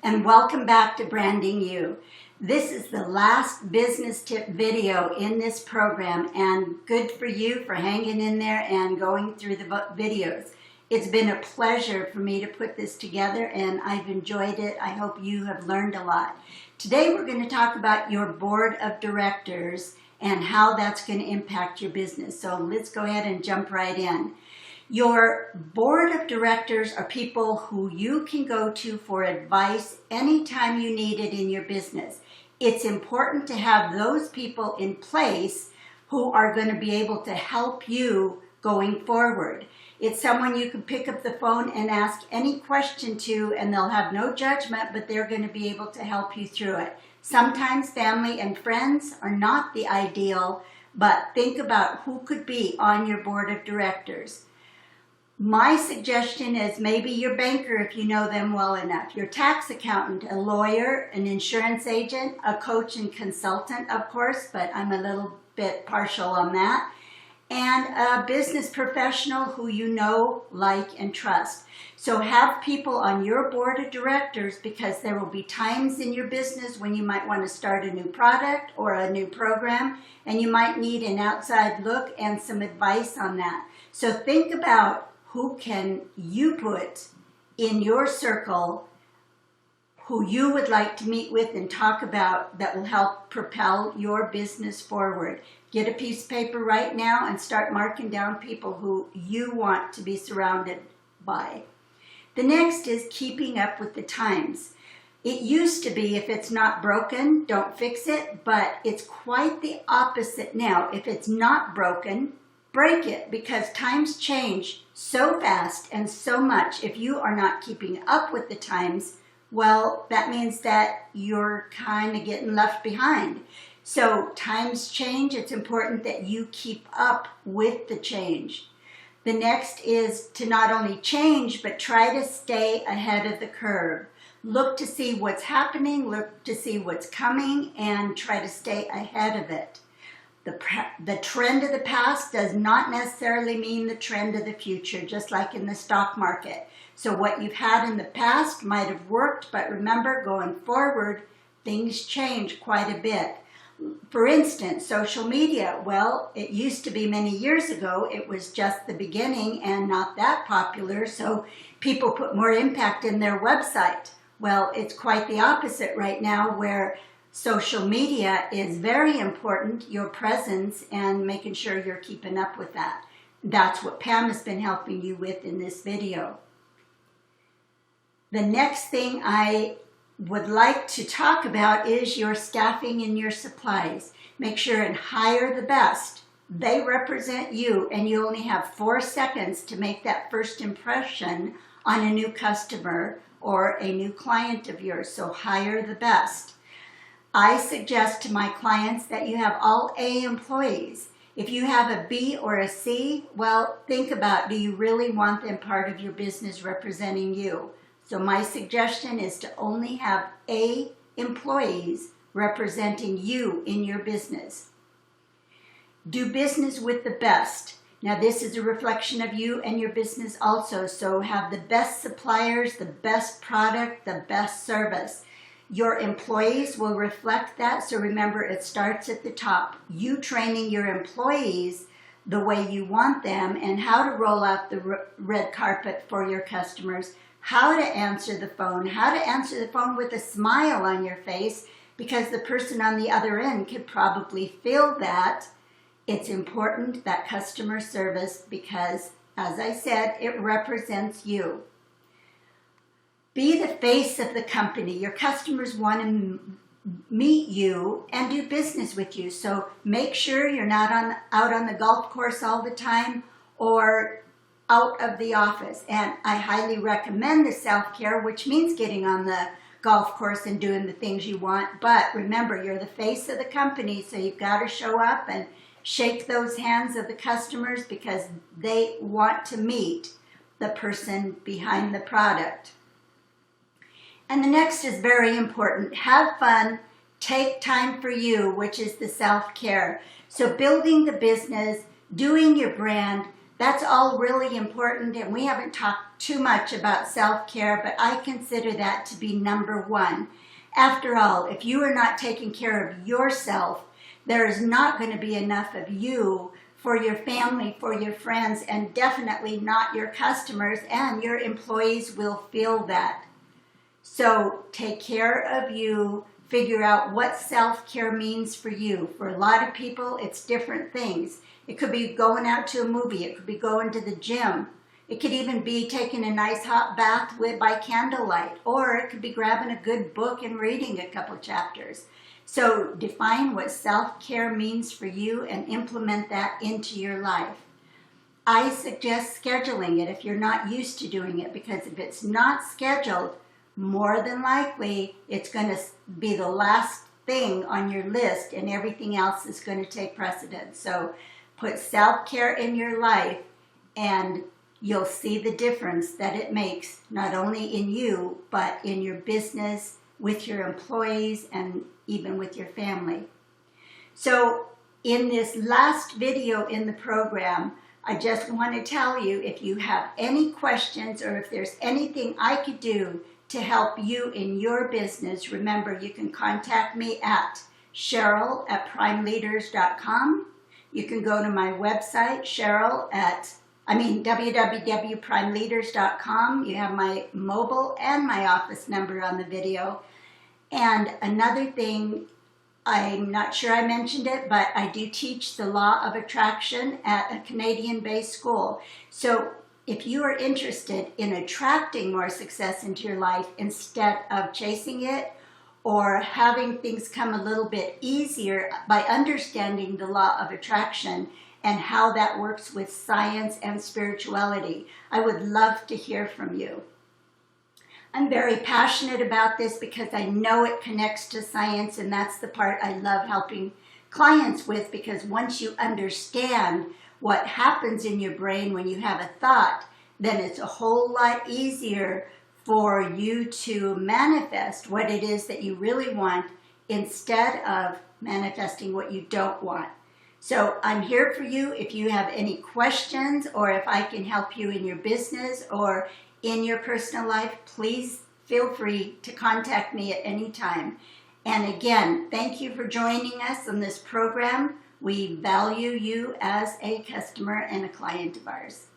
and welcome back to Branding You. This is the last business tip video in this program, and good for you for hanging in there and going through the videos. It's been a pleasure for me to put this together, and I've enjoyed it. I hope you have learned a lot. Today we're going to talk about your board of directors and how that's going to impact your business. So let's go ahead and jump right in. Your board of directors are people who you can go to for advice anytime you need it in your business. It's important to have those people in place who are going to be able to help you going forward. It's someone you can pick up the phone and ask any question to, and they'll have no judgment, but they're going to be able to help you through it. Sometimes family and friends are not the ideal, but think about who could be on your board of directors. My suggestion is maybe your banker, if you know them well enough, your tax accountant, a lawyer, an insurance agent, a coach and consultant, of course, but I'm a little bit partial on that, and a business professional who you know, like, and trust. So have people on your board of directors, because there will be times in your business when you might want to start a new product or a new program, and you might need an outside look and some advice on that. So think about who can you put in your circle, who you would like to meet with and talk about, that will help propel your business forward. Get a piece of paper right now and start marking down people who you want to be surrounded by. The next is keeping up with the times. It used to be, if it's not broken, don't fix it, but it's quite the opposite now. If it's not broken, break it, because times change so fast and so much. If you are not keeping up with the times, well, that means that you're kind of getting left behind. So times change. It's important that you keep up with the change. The next is to not only change, but try to stay ahead of the curve. Look to see what's happening, look to see what's coming, and try to stay ahead of it. The trend of the past does not necessarily mean the trend of the future, just like in the stock market. So what you've had in the past might have worked, but remember, going forward, things change quite a bit. For instance, social media. Well, it used to be many years ago, it was just the beginning and not that popular, so people put more impact in their website. Well, it's quite the opposite right now, where social media is very important, your presence, and making sure you're keeping up with that. That's what Pam has been helping you with in this video. The next thing I would like to talk about is your staffing and your supplies. Make sure and hire the best. They represent you, and you only have 4 seconds to make that first impression on a new customer or a new client of yours, so hire the best. I suggest to my clients that you have all A employees. If you have a B or a C, well, think about, do you really want them part of your business representing you? So my suggestion is to only have A employees representing you in your business. Do business with the best. Now this is a reflection of you and your business also, so have the best suppliers, the best product, the best service. Your employees will reflect that, so remember, it starts at the top. You training your employees the way you want them, and how to roll out the red carpet for your customers, how to answer the phone with a smile on your face, because the person on the other end could probably feel that. It's important, that customer service, because, as I said, it represents you. Be the face of the company. Your customers want to meet you and do business with you. So make sure you're not out on the golf course all the time or out of the office. And I highly recommend the self-care, which means getting on the golf course and doing the things you want. But remember, you're the face of the company, so you've got to show up and shake those hands of the customers, because they want to meet the person behind the product. And the next is very important. Have fun, take time for you, which is the self-care. So building the business, doing your brand, That's all really important, and we haven't talked too much about self-care, but I consider that to be number one. After all, if you are not taking care of yourself, there is not going to be enough of you for your family, for your friends, and definitely not your customers, and your employees will feel that. So take care of you. Figure out what self-care means for you. For a lot of people, it's different things. It could be going out to a movie. It could be going to the gym. It could even be taking a nice hot bath by candlelight. Or it could be grabbing a good book and reading a couple chapters. So define what self-care means for you and implement that into your life. I suggest scheduling it if you're not used to doing it, because if it's not scheduled, more than likely it's going to be the last thing on your list and everything else is going to take precedence. So put self-care in your life and you'll see the difference that it makes, not only in you, but in your business, with your employees, and even with your family. So in this last video in the program, I just want to tell you, if you have any questions or if there's anything I could do to help you in your business, remember you can contact me at Cheryl@PrimeLeaders.com. You can go to my website, www.PrimeLeaders.com. You have my mobile and my office number on the video. And another thing, I'm not sure I mentioned it, but I do teach the law of attraction at a Canadian-based school. So if you are interested in attracting more success into your life instead of chasing it, or having things come a little bit easier by understanding the law of attraction and how that works with science and spirituality, I would love to hear from you. I'm very passionate about this because I know it connects to science, and that's the part I love helping clients with, because once you understand what happens in your brain when you have a thought, then it's a whole lot easier for you to manifest what it is that you really want instead of manifesting what you don't want. So I'm here for you if you have any questions, or if I can help you in your business or in your personal life. Please feel free to contact me at any time. And again, thank you for joining us on this program. We value you as a customer and a client of ours.